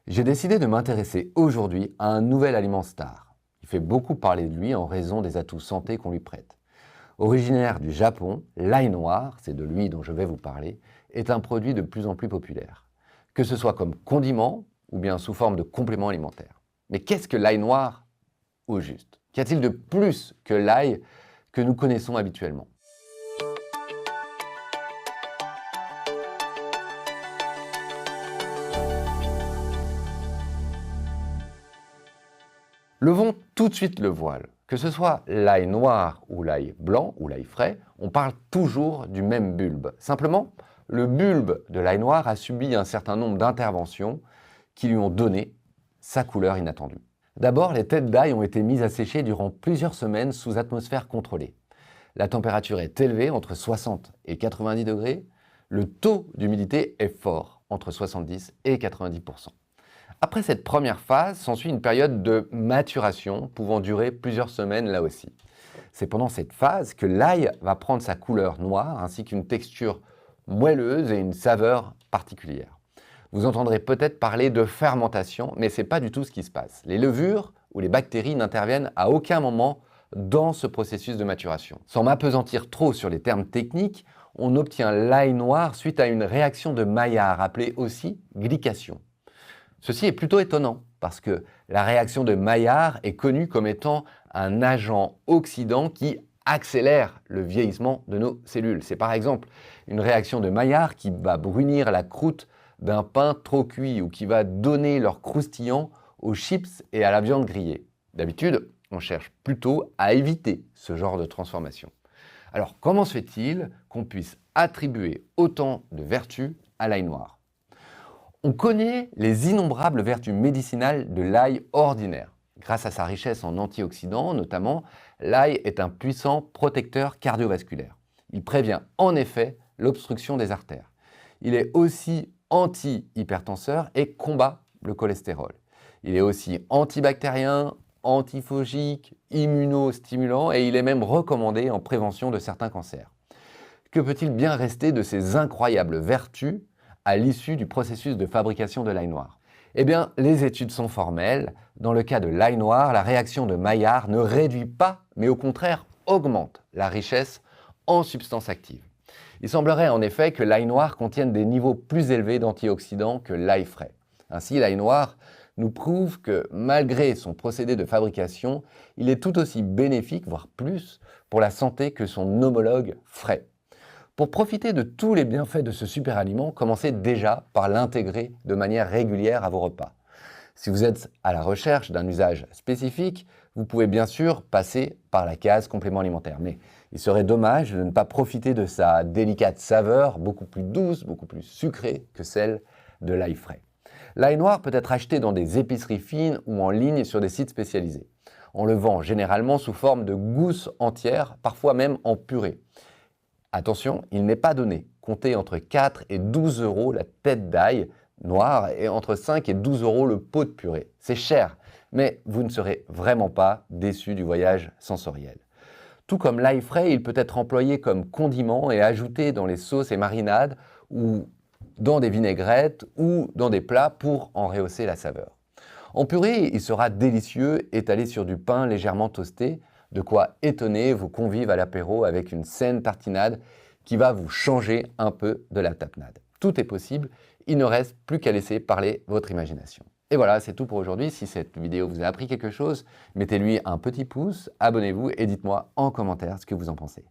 J'ai décidé de m'intéresser aujourd'hui à un nouvel aliment star. Il fait beaucoup parler de lui en raison des atouts santé qu'on lui prête. Originaire du Japon, l'ail noir, c'est de lui dont je vais vous parler, est un produit de plus en plus populaire. Que ce soit comme condiment ou bien sous forme de complément alimentaire. Mais qu'est-ce que l'ail noir au juste? Qu'y a-t-il de plus que l'ail que nous connaissons habituellement? Levons tout de suite le voile. Que ce soit l'ail noir ou l'ail blanc ou l'ail frais, on parle toujours du même bulbe. Simplement, le bulbe de l'ail noir a subi un certain nombre d'interventions qui lui ont donné sa couleur inattendue. D'abord, les têtes d'ail ont été mises à sécher durant plusieurs semaines sous atmosphère contrôlée. La température est élevée, entre 60 et 90 degrés. Le taux d'humidité est fort, entre 70 et 90%. Après cette première phase, s'ensuit une période de maturation pouvant durer plusieurs semaines là aussi. C'est pendant cette phase que l'ail va prendre sa couleur noire ainsi qu'une texture moelleuse et une saveur particulière. Vous entendrez peut-être parler de fermentation, mais ce n'est pas du tout ce qui se passe. Les levures ou les bactéries n'interviennent à aucun moment dans ce processus de maturation. Sans m'appesantir trop sur les termes techniques, on obtient l'ail noir suite à une réaction de Maillard, appelée aussi glycation. Ceci est plutôt étonnant parce que la réaction de Maillard est connue comme étant un agent oxydant qui accélère le vieillissement de nos cellules. C'est par exemple une réaction de Maillard qui va brunir la croûte d'un pain trop cuit ou qui va donner leur croustillant aux chips et à la viande grillée. D'habitude, on cherche plutôt à éviter ce genre de transformation. Alors, comment se fait-il qu'on puisse attribuer autant de vertus à l'ail noir ? On connaît les innombrables vertus médicinales de l'ail ordinaire. Grâce à sa richesse en antioxydants, notamment, l'ail est un puissant protecteur cardiovasculaire. Il prévient en effet l'obstruction des artères. Il est aussi anti-hypertenseur et combat le cholestérol. Il est aussi antibactérien, antifongique, immunostimulant et il est même recommandé en prévention de certains cancers. Que peut-il bien rester de ces incroyables vertus à l'issue du processus de fabrication de l'ail noir? Eh bien, les études sont formelles. Dans le cas de l'ail noir, la réaction de Maillard ne réduit pas, mais au contraire augmente la richesse en substances actives. Il semblerait en effet que l'ail noir contienne des niveaux plus élevés d'antioxydants que l'ail frais. Ainsi, l'ail noir nous prouve que malgré son procédé de fabrication, il est tout aussi bénéfique, voire plus, pour la santé que son homologue frais. Pour profiter de tous les bienfaits de ce super aliment, commencez déjà par l'intégrer de manière régulière à vos repas. Si vous êtes à la recherche d'un usage spécifique, vous pouvez bien sûr passer par la case complément alimentaire. Mais il serait dommage de ne pas profiter de sa délicate saveur, beaucoup plus douce, beaucoup plus sucrée que celle de l'ail frais. L'ail noir peut être acheté dans des épiceries fines ou en ligne sur des sites spécialisés. On le vend généralement sous forme de gousses entières, parfois même en purée. Attention, il n'est pas donné. Comptez entre 4 et 12 euros la tête d'ail noire et entre 5 et 12 euros le pot de purée. C'est cher, mais vous ne serez vraiment pas déçu du voyage sensoriel. Tout comme l'ail frais, il peut être employé comme condiment et ajouté dans les sauces et marinades ou dans des vinaigrettes ou dans des plats pour en rehausser la saveur. En purée, il sera délicieux étalé sur du pain légèrement toasté, de quoi étonner vos convives à l'apéro avec une saine tartinade qui va vous changer un peu de la tapenade. Tout est possible, il ne reste plus qu'à laisser parler votre imagination. Et voilà, c'est tout pour aujourd'hui. Si cette vidéo vous a appris quelque chose, mettez-lui un petit pouce, abonnez-vous et dites-moi en commentaire ce que vous en pensez.